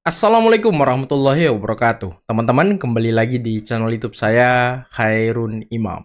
Assalamualaikum warahmatullahi wabarakatuh. Teman-teman, kembali lagi di channel YouTube saya, Khairun Imam.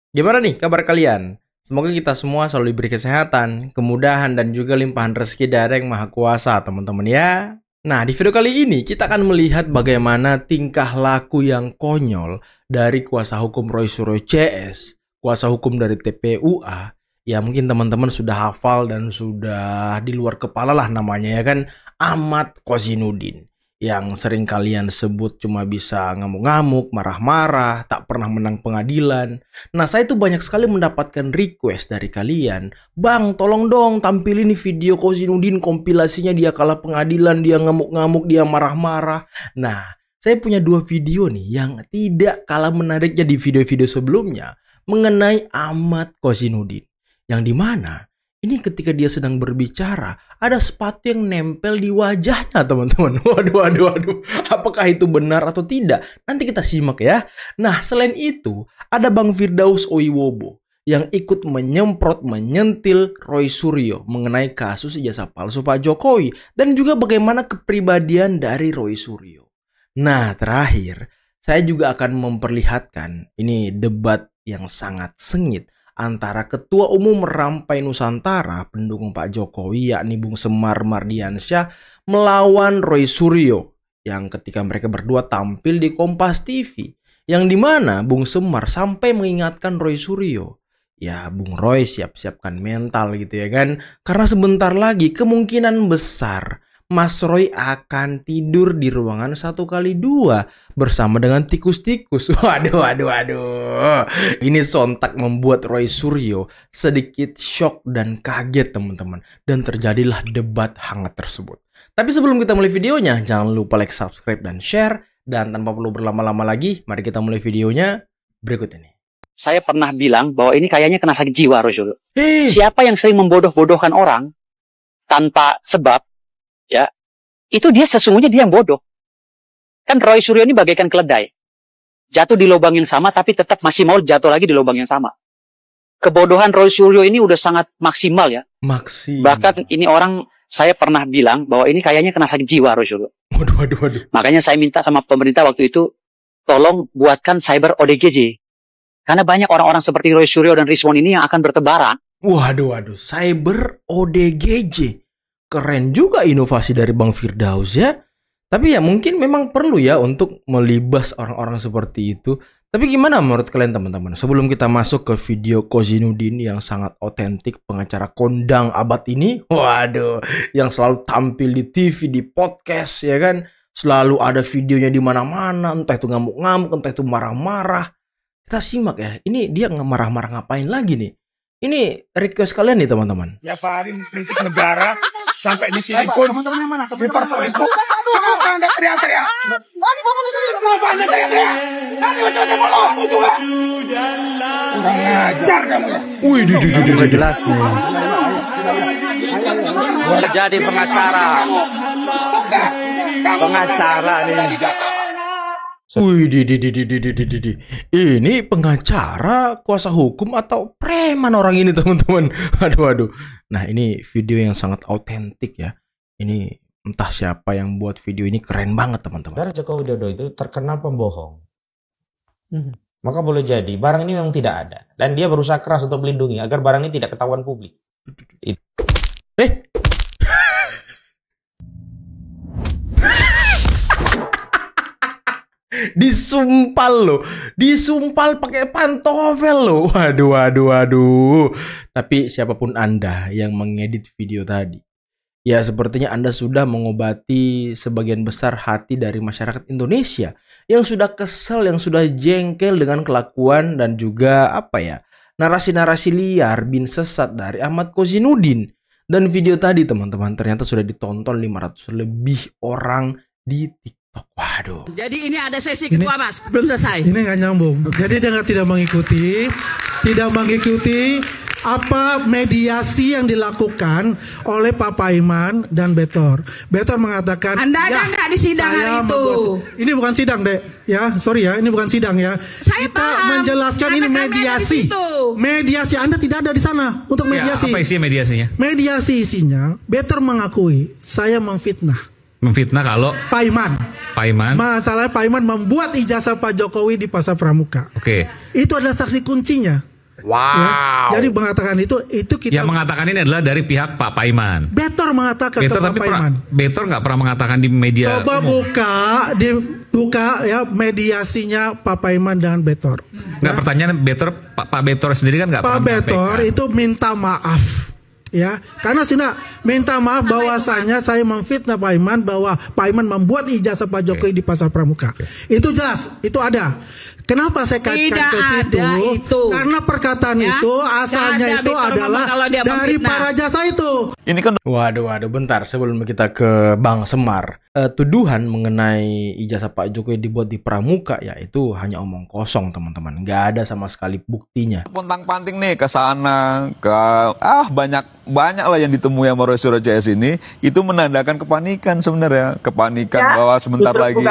Gimana nih kabar kalian? Semoga kita semua selalu diberi kesehatan, kemudahan, dan juga limpahan rezeki dari Yang Maha Kuasa, teman-teman ya. Nah, di video kali ini kita akan melihat bagaimana tingkah laku yang konyol dari kuasa hukum Roy Suryo CS, kuasa hukum dari TPUA. Ya mungkin teman-teman sudah hafal dan sudah di luar kepala lah namanya ya kan, Ahmad Kozinudin, yang sering kalian sebut cuma bisa ngamuk-ngamuk, marah-marah, tak pernah menang pengadilan. Nah, saya tuh banyak sekali mendapatkan request dari kalian, "Bang, tolong dong tampilin video Kozinudin kompilasinya dia kalah pengadilan, dia ngamuk-ngamuk, dia marah-marah." Nah, saya punya dua video nih yang tidak kalah menariknya di video-video sebelumnya mengenai Ahmad Kozinudin. Yang dimana ini ketika dia sedang berbicara ada sepatu yang nempel di wajahnya, teman-teman. Waduh. Apakah itu benar atau tidak? Nanti kita simak ya. Nah, selain itu ada Bang Firdaus Oiwobo yang ikut menyemprot, menyentil Roy Suryo mengenai kasus ijazah palsu Pak Jokowi dan juga bagaimana kepribadian dari Roy Suryo. Nah, terakhir saya juga akan memperlihatkan ini debat yang sangat sengit antara Ketua Umum Rampai Nusantara pendukung Pak Jokowi yakni Bung Semar Mardiansyah melawan Roy Suryo, yang ketika mereka berdua tampil di Kompas TV, yang dimana Bung Semar sampai mengingatkan Roy Suryo, ya Bung Roy siap-siapkan mental gitu ya kan, karena sebentar lagi kemungkinan besar Mas Roy akan tidur di ruangan 1x2 bersama dengan tikus-tikus. Waduh. Ini sontak membuat Roy Suryo sedikit shock dan kaget, teman-teman. Dan terjadilah debat hangat tersebut. Tapi sebelum kita mulai videonya, jangan lupa like, subscribe, dan share. Dan tanpa perlu berlama-lama lagi, mari kita mulai videonya berikut ini. Saya pernah bilang bahwa ini kayaknya kena sakit jiwa, Roy Suryo. Siapa yang sering membodoh-bodohkan orang tanpa sebab, ya, itu dia sesungguhnya dia yang bodoh. Kan Roy Suryo ini bagaikan keledai. Jatuh di lubang yang sama tapi tetap masih mau jatuh lagi di lubang yang sama. Kebodohan Roy Suryo ini udah sangat maksimal ya. Bahkan ini orang, saya pernah bilang bahwa ini kayaknya kena sakit jiwa Roy Suryo. Waduh. Makanya saya minta sama pemerintah waktu itu, tolong buatkan cyber ODGJ. Karena banyak orang-orang seperti Roy Suryo dan Rizwan ini yang akan bertebaran. Waduh, cyber ODGJ. Keren juga inovasi dari Bang Firdaus ya. Tapi ya mungkin memang perlu ya untuk melibas orang-orang seperti itu. Tapi gimana menurut kalian teman-teman? Sebelum kita masuk ke video Kozinudin yang sangat otentik, pengacara kondang abad ini. Waduh, yang selalu tampil di TV, di podcast ya kan. Selalu ada videonya di mana-mana, entah itu ngamuk-ngamuk, entah itu marah-marah. Kita simak ya. Ini dia marah-marah ngapain lagi nih? Ini request kalian nih teman-teman. Ya Farid kritik negara sampai di sini pun di parpol itu kenapa anda teriak-teriak? Kenapa anda teriak-teriak? Kurang ajar kamu ya. Wih, Udah jelas nih. Jadi pengacara nih. Wih, ini pengacara, kuasa hukum, atau preman orang ini teman-teman. Aduh. Nah, ini video yang sangat autentik ya. Ini entah siapa yang buat video ini, keren banget teman-teman. Saudara Joko Widodo itu terkenal pembohong. Maka boleh jadi barang ini memang tidak ada. Dan dia berusaha keras untuk melindungi agar barang ini tidak ketahuan publik. Disumpal pakai pantofel loh. Waduh. Tapi siapapun Anda yang mengedit video tadi, ya sepertinya Anda sudah mengobati sebagian besar hati dari masyarakat Indonesia yang sudah kesel, yang sudah jengkel dengan kelakuan dan juga narasi-narasi liar bin sesat dari Ahmad Kozinudin. Dan video tadi teman-teman ternyata sudah ditonton 500 lebih orang di TikTok. Waduh. Jadi ini ada sesi kedua mas, belum selesai. Ini nggak nyambung. Jadi dia tidak mengikuti apa mediasi yang dilakukan oleh Pak Paiman dan Betor. Betor mengatakan, Anda ada nggak di sidang hari itu? Ini bukan sidang, Dek. Ya, sorry ya, ini bukan sidang ya. Kita menjelaskan ini mediasi. Mediasi Anda tidak ada di sana untuk mediasi. Apa isi mediasinya? Mediasi isinya, Betor mengakui saya memfitnah. Memfitnah kalau Pak Iman. Masalahnya Pak Iman membuat ijazah Pak Jokowi di Pasar Pramuka. Oke. Itu adalah saksi kuncinya. Wow. Ya, jadi mengatakan itu kita. Yang mengatakan ini adalah dari pihak Pak Paiman. Betor mengatakan ke Pak Paiman. Betor nggak pernah mengatakan di media. Coba buka ya mediasinya Pak Paiman dengan Betor. Nggak, pertanyaan Betor, Pak Betor sendiri kan nggak pernah. Pak Betor itu minta maaf. Ya, karena Sina minta maaf bahwasanya saya memfitnah Pak Iman bahwa Pak Iman membuat ijazah Pak Jokowi di Pasar Pramuka. Itu jelas, itu ada. Kenapa saya kaitkan ke situ? Karena perkataan itu asalnya itu adalah dari para jasa itu. Ini kan waduh, bentar sebelum kita ke Bang Semar. Tuduhan mengenai ijazah Pak Jokowi dibuat di Pramuka ya itu hanya omong kosong, teman-teman. Nggak ada sama sekali buktinya. Pontang-panting nih ke sana, banyak lah yang ditemui sama Roy CS ini, itu menandakan kepanikan sebenarnya, bahwa sebentar lagi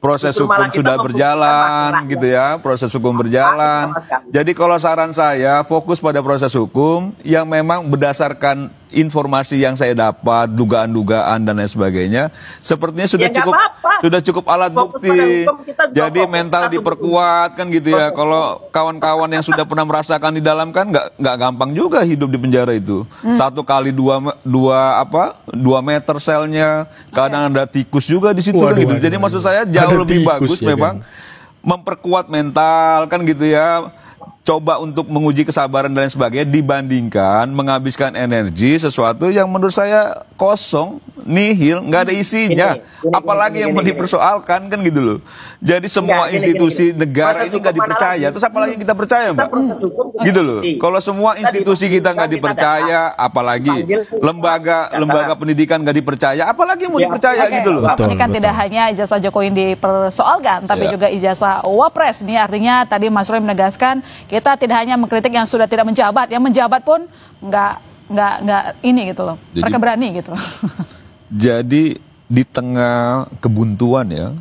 proses hukum sudah berjalan gitu ya, proses hukum berjalan. Jadi kalau saran saya fokus pada proses hukum yang memang berdasarkan informasi yang saya dapat, dugaan-dugaan dan lain sebagainya, sepertinya sudah cukup alat bukti. Jadi mental diperkuat kan gitu ya. Kalau kawan-kawan yang sudah pernah merasakan di dalam kan nggak gampang juga hidup di penjara itu. 1 kali 2 meter selnya, kadang ada tikus juga di situ kan gitu. Jadi maksud saya jauh lebih bagus ya, memang memperkuat mental kan gitu ya. Coba untuk menguji kesabaran dan lain sebagainya dibandingkan menghabiskan energi sesuatu yang menurut saya kosong, nihil, nggak ada isinya. Apalagi yang mau dipersoalkan kan gitu loh. Jadi semua institusi negara ini nggak dipercaya. Terus apalagi kita percaya, Mbak? Gitu loh. Kalau semua institusi kita nggak dipercaya, apalagi lembaga pendidikan nggak dipercaya, apalagi yang mau dipercaya gitu loh. Ini kan tidak hanya ijazah Jokowi dipersoalkan, tapi juga ijazah Wapres. Ini artinya tadi Mas Roy menegaskan kita tidak hanya mengkritik yang sudah tidak menjabat, yang menjabat pun nggak ini gitu loh. Mereka berani gitu. Jadi di tengah kebuntuan ya,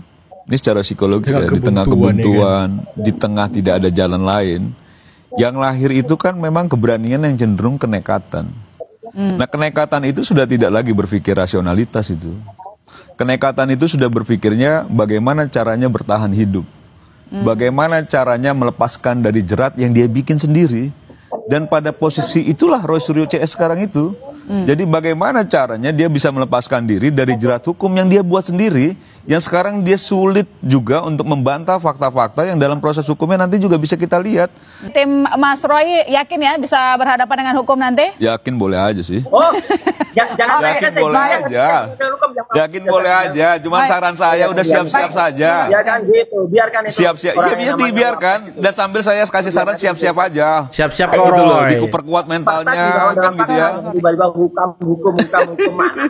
ini secara psikologis ya, di tengah kebuntuan, di tengah tidak ada jalan lain, yang lahir itu kan memang keberanian yang cenderung kenekatan. Nah kenekatan itu sudah tidak lagi berpikir rasionalitas itu. Kenekatan itu sudah berpikirnya bagaimana caranya bertahan hidup. Bagaimana caranya melepaskan dari jerat yang dia bikin sendiri. Dan pada posisi itulah Roy Suryo CS sekarang itu. Jadi bagaimana caranya dia bisa melepaskan diri dari jerat hukum yang dia buat sendiri, yang sekarang dia sulit juga untuk membantah fakta-fakta yang dalam proses hukumnya nanti juga bisa kita lihat. Tim Mas Roy yakin ya bisa berhadapan dengan hukum nanti? Yakin boleh aja sih. Jangan yakin boleh aja. Yakin boleh aja. Cuman saran saya udah siap-siap saja. Biarkan gitu, biarkan itu. Siap-siap. Iya dibiarkan. Dan sambil saya kasih saran siap-siap aja. Siap-siap gitu loh. Diperkuat mentalnya kan gitu ya. Hukum mana.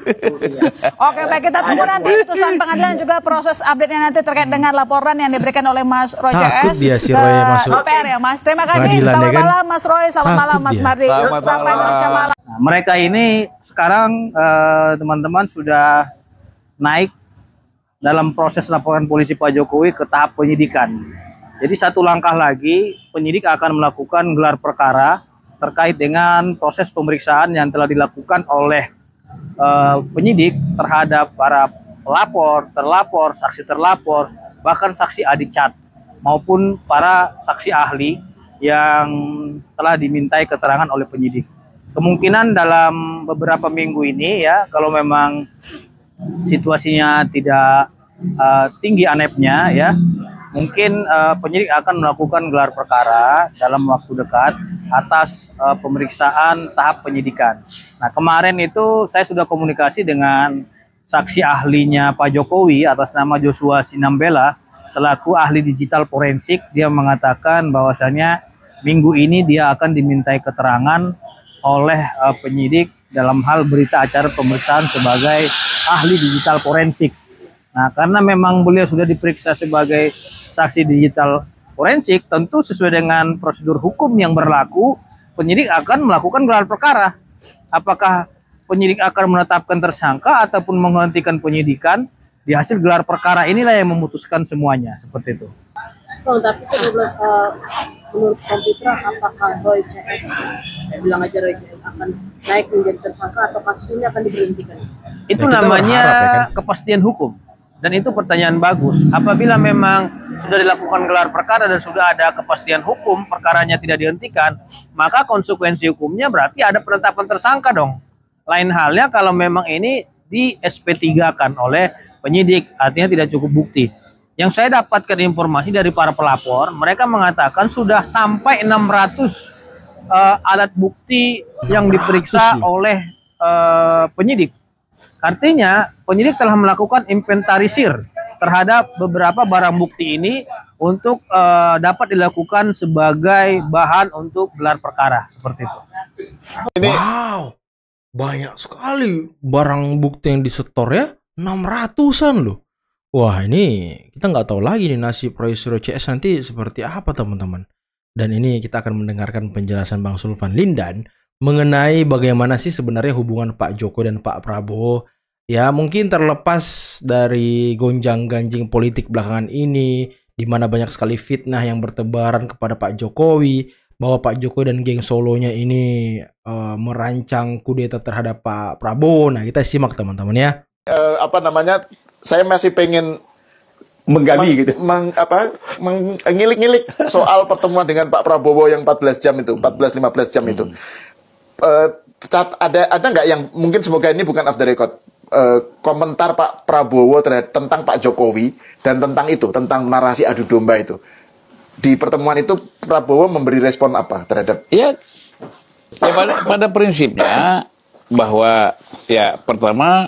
Oke, baik, kita tunggu nanti putusan pengadilan juga proses update-nya nanti terkait dengan laporan yang diberikan oleh Mas Roy CS. Takut dia si Roy masuk DPR ya, Mas. Terima kasih. Selamat malam Mas Roy, selamat malam Mas Mardi. Sampai malam. Nah, mereka ini sekarang teman-teman sudah naik dalam proses laporan polisi Pak Jokowi ke tahap penyidikan. Jadi satu langkah lagi penyidik akan melakukan gelar perkara terkait dengan proses pemeriksaan yang telah dilakukan oleh penyidik terhadap para pelapor, terlapor, saksi terlapor, bahkan saksi adicat maupun para saksi ahli yang telah dimintai keterangan oleh penyidik. Kemungkinan dalam beberapa minggu ini ya, kalau memang situasinya tidak tinggi anepnya ya, mungkin penyidik akan melakukan gelar perkara dalam waktu dekat atas pemeriksaan tahap penyidikan. Nah kemarin itu saya sudah komunikasi dengan saksi ahlinya Pak Jokowi atas nama Joshua Sinambela selaku ahli digital forensik. Dia mengatakan bahwasanya minggu ini dia akan dimintai keterangan oleh penyidik dalam hal berita acara pemeriksaan sebagai ahli digital forensik. Nah karena memang beliau sudah diperiksa sebagai saksi digital forensik, tentu sesuai dengan prosedur hukum yang berlaku, penyidik akan melakukan gelar perkara. Apakah penyidik akan menetapkan tersangka ataupun menghentikan penyidikan, di hasil gelar perkara inilah yang memutuskan semuanya, seperti itu. Oh, tapi menurut Kompitra, apakah Roy CS, bilang aja Roy CS akan naik menjadi tersangka atau kasus ini akan diberhentikan? Itu namanya kepastian hukum. Dan itu pertanyaan bagus. Apabila memang sudah dilakukan gelar perkara dan sudah ada kepastian hukum, perkaranya tidak dihentikan, maka konsekuensi hukumnya berarti ada penetapan tersangka dong. Lain halnya kalau memang ini di SP3-kan oleh penyidik, artinya tidak cukup bukti. Yang saya dapatkan informasi dari para pelapor, mereka mengatakan sudah sampai 600 alat bukti yang diperiksa oleh penyidik. Artinya penyidik telah melakukan inventarisir terhadap beberapa barang bukti ini untuk dapat dilakukan sebagai bahan untuk gelar perkara seperti itu. Wow, banyak sekali barang bukti yang disetor ya, 600-an loh. Wah, ini kita nggak tahu lagi nih nasib Roy Suryo CS nanti seperti apa teman-teman. Dan ini kita akan mendengarkan penjelasan Bang Sulvan Lindan mengenai bagaimana sih sebenarnya hubungan Pak Jokowi dan Pak Prabowo. Ya mungkin terlepas dari gonjang-ganjing politik belakangan ini, di mana banyak sekali fitnah yang bertebaran kepada Pak Jokowi, bahwa Pak Jokowi dan geng Solonya ini merancang kudeta terhadap Pak Prabowo. Nah, kita simak teman-teman ya. Saya masih pengen menggali ngilik-ngilik soal pertemuan dengan Pak Prabowo yang 14 jam itu, 14-15 jam itu. Ada nggak yang mungkin, semoga ini bukan off the record, komentar Pak Prabowo tentang Pak Jokowi dan tentang itu, tentang narasi adu domba itu. Di pertemuan itu Prabowo memberi respon apa terhadap? Ya pada prinsipnya bahwa ya pertama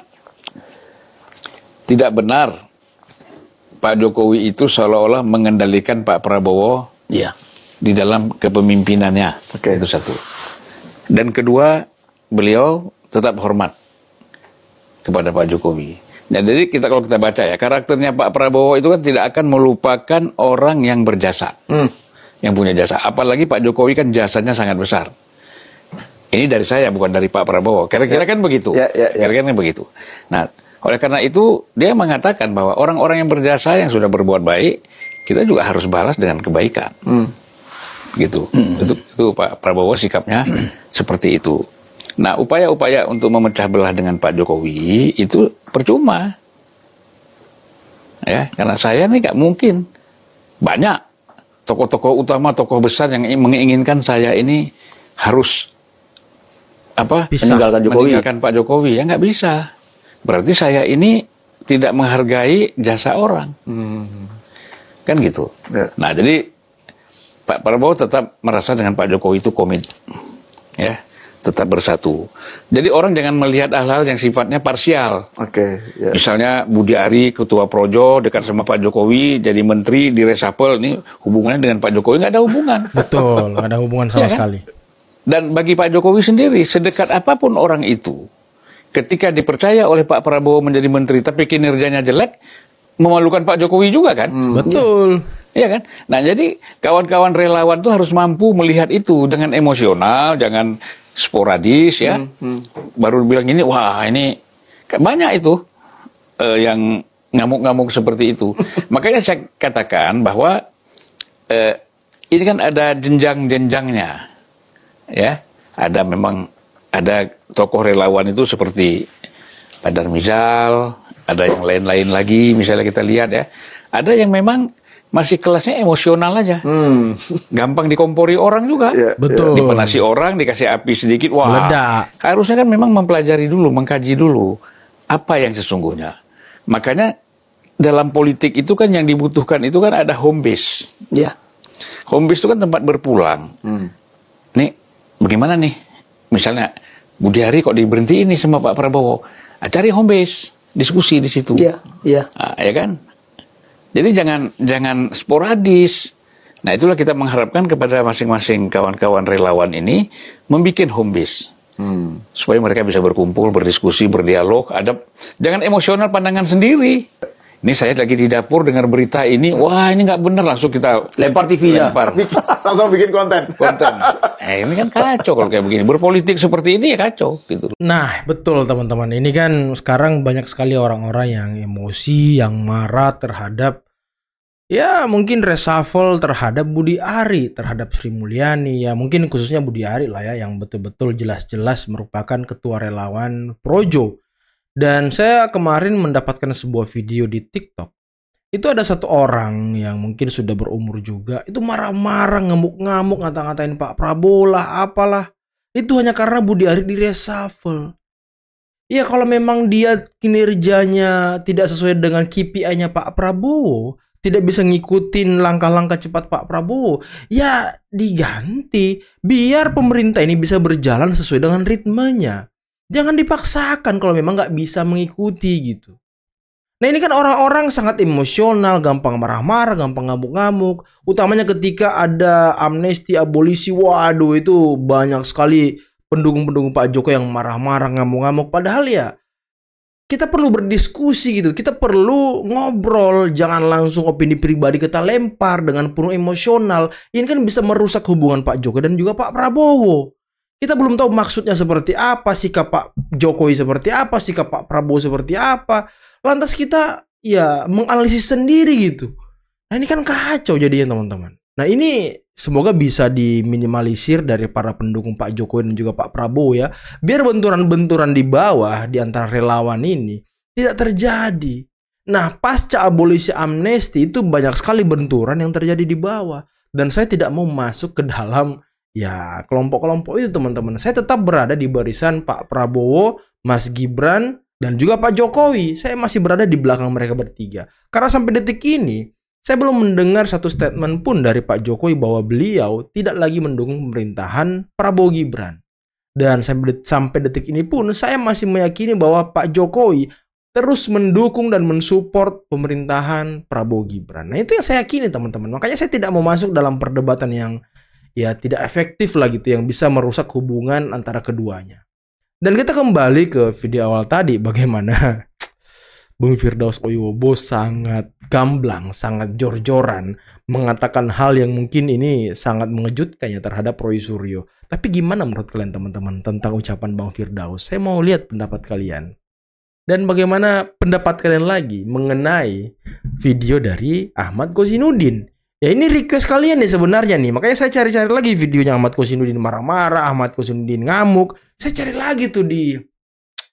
tidak benar Pak Jokowi itu seolah-olah mengendalikan Pak Prabowo di dalam kepemimpinannya. Itu satu. Dan kedua, beliau tetap hormat kepada Pak Jokowi. Nah, jadi kalau kita baca ya, karakternya Pak Prabowo itu kan tidak akan melupakan orang yang berjasa, yang punya jasa. Apalagi Pak Jokowi kan jasanya sangat besar. Ini dari saya, bukan dari Pak Prabowo. Kira-kira kan begitu. Kira-kira kan begitu. Nah, oleh karena itu dia mengatakan bahwa orang-orang yang berjasa yang sudah berbuat baik, kita juga harus balas dengan kebaikan. Gitu. Itu Pak Prabowo sikapnya seperti itu. Nah, upaya-upaya untuk memecah belah dengan Pak Jokowi itu percuma. Ya, karena saya nih nggak mungkin. Banyak tokoh-tokoh utama, tokoh besar yang menginginkan saya ini harus meninggalkan Pak Jokowi. Ya nggak bisa. Berarti saya ini tidak menghargai jasa orang. Kan gitu. Nah, jadi Pak Prabowo tetap merasa dengan Pak Jokowi itu komit. Ya. Tetap bersatu. Jadi orang jangan melihat hal-hal yang sifatnya parsial. Misalnya Budi Ari, ketua Projo, dekat sama Pak Jokowi, jadi menteri, di reshuffle, ini hubungannya dengan Pak Jokowi nggak ada hubungan. Betul, nggak ada hubungan sama sekali. Dan bagi Pak Jokowi sendiri, sedekat apapun orang itu, ketika dipercaya oleh Pak Prabowo menjadi menteri, tapi kinerjanya jelek, memalukan Pak Jokowi juga kan? Betul. Iya kan? Nah, jadi kawan-kawan relawan tuh harus mampu melihat itu dengan emosional, jangan sporadis ya. Baru bilang ini, wah ini banyak itu yang ngamuk-ngamuk seperti itu. Makanya saya katakan bahwa ini kan ada jenjang-jenjangnya. Ya, ada tokoh relawan itu seperti Pak Darmizal, ada yang lain-lain lagi, misalnya kita lihat ya. Ada yang memang masih kelasnya emosional aja. Gampang dikompori orang juga. Betul. Dipenasi orang, dikasih api sedikit, wah. Meledak. Harusnya kan memang mempelajari dulu, mengkaji dulu apa yang sesungguhnya. Makanya dalam politik itu kan yang dibutuhkan itu kan ada home base. Home base itu kan tempat berpulang. Nih, bagaimana nih? Misalnya Budi Ari kok diberhentiin nih sama Pak Prabowo. Cari home base, diskusi di situ. Ya kan? Jadi jangan sporadis. Nah, itulah kita mengharapkan kepada masing-masing kawan-kawan relawan ini membuat home base. Supaya mereka bisa berkumpul, berdiskusi, berdialog, jangan emosional pandangan sendiri. Ini saya lagi di dapur dengar berita ini, wah ini nggak benar, langsung kita lempar TV-nya. Langsung bikin konten. Ini kan kacau kalau kayak begini. Berpolitik seperti ini ya kacau gitu. Nah, betul teman-teman. Ini kan sekarang banyak sekali orang-orang yang emosi, yang marah terhadap Ya mungkin reshuffle terhadap Budi Ari, terhadap Sri Mulyani, ya mungkin khususnya Budi Ari lah ya, yang betul-betul jelas-jelas merupakan ketua relawan Projo. Dan saya kemarin mendapatkan sebuah video di TikTok. Itu ada satu orang yang mungkin sudah berumur juga, itu marah-marah, ngamuk-ngamuk, ngata-ngatain Pak Prabowo lah, apalah. Itu hanya karena Budi Ari di reshuffle. Ya kalau memang dia kinerjanya tidak sesuai dengan KPI-nya Pak Prabowo, tidak bisa ngikutin langkah-langkah cepat Pak Prabowo, ya diganti. Biar pemerintah ini bisa berjalan sesuai dengan ritmenya. Jangan dipaksakan kalau memang nggak bisa mengikuti gitu. Nah ini kan orang-orang sangat emosional, gampang marah-marah, gampang ngamuk-ngamuk. Utamanya ketika ada amnesti, abolisi, waduh itu banyak sekali pendukung-pendukung Pak Jokowi yang marah-marah, ngamuk-ngamuk. Padahal ya kita perlu berdiskusi gitu, kita perlu ngobrol, jangan langsung opini pribadi kita lempar dengan penuh emosional. Ini kan bisa merusak hubungan Pak Jokowi dan juga Pak Prabowo. Kita belum tahu maksudnya seperti apa, sikap Pak Jokowi seperti apa, sikap Pak Prabowo seperti apa. Lantas kita ya menganalisis sendiri gitu. Nah ini kan kacau jadinya teman-teman. Nah ini semoga bisa diminimalisir dari para pendukung Pak Jokowi dan juga Pak Prabowo ya. Biar benturan-benturan di bawah di antara relawan ini tidak terjadi. Nah pasca abolisi amnesti itu banyak sekali benturan yang terjadi di bawah. Dan saya tidak mau masuk ke dalam ya kelompok-kelompok itu teman-teman. Saya tetap berada di barisan Pak Prabowo, Mas Gibran, dan juga Pak Jokowi. Saya masih berada di belakang mereka bertiga. Karena sampai detik ini saya belum mendengar satu statement pun dari Pak Jokowi bahwa beliau tidak lagi mendukung pemerintahan Prabowo Gibran. Dan sampai detik ini pun saya masih meyakini bahwa Pak Jokowi terus mendukung dan mensupport pemerintahan Prabowo Gibran. Nah itu yang saya yakini teman-teman. Makanya saya tidak mau masuk dalam perdebatan yang ya tidak efektif lah gitu, yang bisa merusak hubungan antara keduanya. Dan kita kembali ke video awal tadi, bagaimana Bung Firdaus Oyobo sangat gamblang, sangat jor-joran mengatakan hal yang mungkin ini sangat mengejutkan ya terhadap Roy Suryo. Tapi gimana menurut kalian teman-teman tentang ucapan Bang Firdaus? Saya mau lihat pendapat kalian. Dan bagaimana pendapat kalian lagi mengenai video dari Ahmad Kosinudin? Ya ini request kalian nih sebenarnya nih. Makanya saya cari-cari lagi videonya Ahmad Kosinudin marah-marah, Ahmad Kosinudin ngamuk. Saya cari lagi tuh di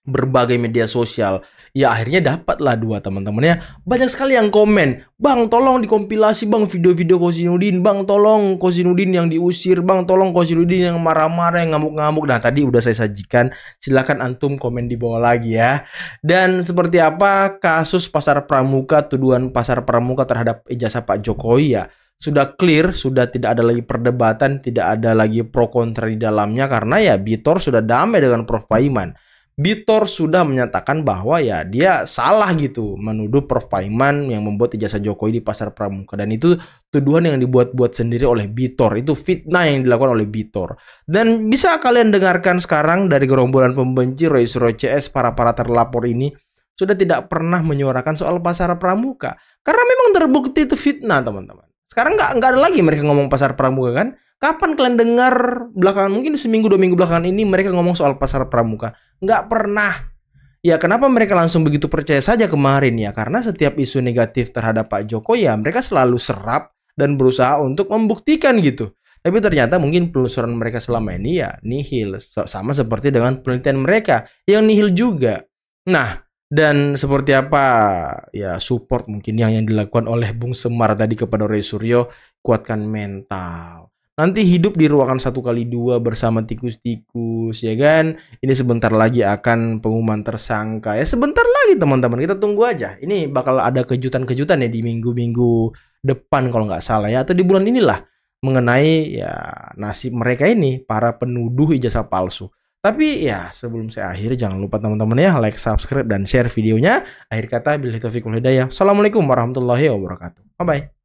berbagai media sosial. Ya akhirnya dapatlah dua teman-teman ya. Banyak sekali yang komen, "Bang tolong dikompilasi bang video-video Kosinudin, bang tolong Kosinudin yang diusir, bang tolong Kosinudin yang marah-marah, yang ngamuk-ngamuk." Nah tadi udah saya sajikan, silakan antum komen di bawah lagi ya. Dan seperti apa kasus Pasar Pramuka, tuduhan Pasar Pramuka terhadap ijazah Pak Jokowi ya sudah clear, sudah tidak ada lagi perdebatan, tidak ada lagi pro kontra di dalamnya karena ya Bitor sudah damai dengan Prof Paiman. Bitor sudah menyatakan bahwa ya dia salah gitu menuduh Prof Paiman yang membuat ijazah Jokowi di Pasar Pramuka, dan itu tuduhan yang dibuat-buat sendiri oleh Bitor, itu fitnah yang dilakukan oleh Bitor. Dan bisa kalian dengarkan sekarang dari gerombolan pembenci Roy Suryo CS, para terlapor ini sudah tidak pernah menyuarakan soal Pasar Pramuka karena memang terbukti itu fitnah teman-teman. Sekarang nggak ada lagi mereka ngomong Pasar Pramuka kan? Kapan kalian dengar belakangan, mungkin seminggu 2 minggu belakangan ini mereka ngomong soal Pasar Pramuka? Nggak pernah. Ya kenapa mereka langsung begitu percaya saja kemarin ya? Karena setiap isu negatif terhadap Pak Jokowi ya mereka selalu serap dan berusaha untuk membuktikan gitu. Tapi ternyata mungkin penelusuran mereka selama ini ya nihil. Sama seperti dengan penelitian mereka yang nihil juga. Nah, dan seperti apa ya support mungkin yang dilakukan oleh Bung Semar tadi kepada Roy Suryo, kuatkan mental. Nanti hidup di ruangan 1x2 bersama tikus-tikus ya kan. Ini sebentar lagi akan pengumuman tersangka ya, sebentar lagi teman-teman, kita tunggu aja. Ini bakal ada kejutan-kejutan ya di minggu-minggu depan kalau nggak salah ya, atau di bulan inilah, mengenai ya nasib mereka ini, para penuduh ijazah palsu. Tapi ya sebelum saya akhiri, jangan lupa teman-teman ya like, subscribe, dan share videonya. Akhir kata, billahi taufiq wal hidayah. Assalamualaikum warahmatullahi wabarakatuh. Bye-bye.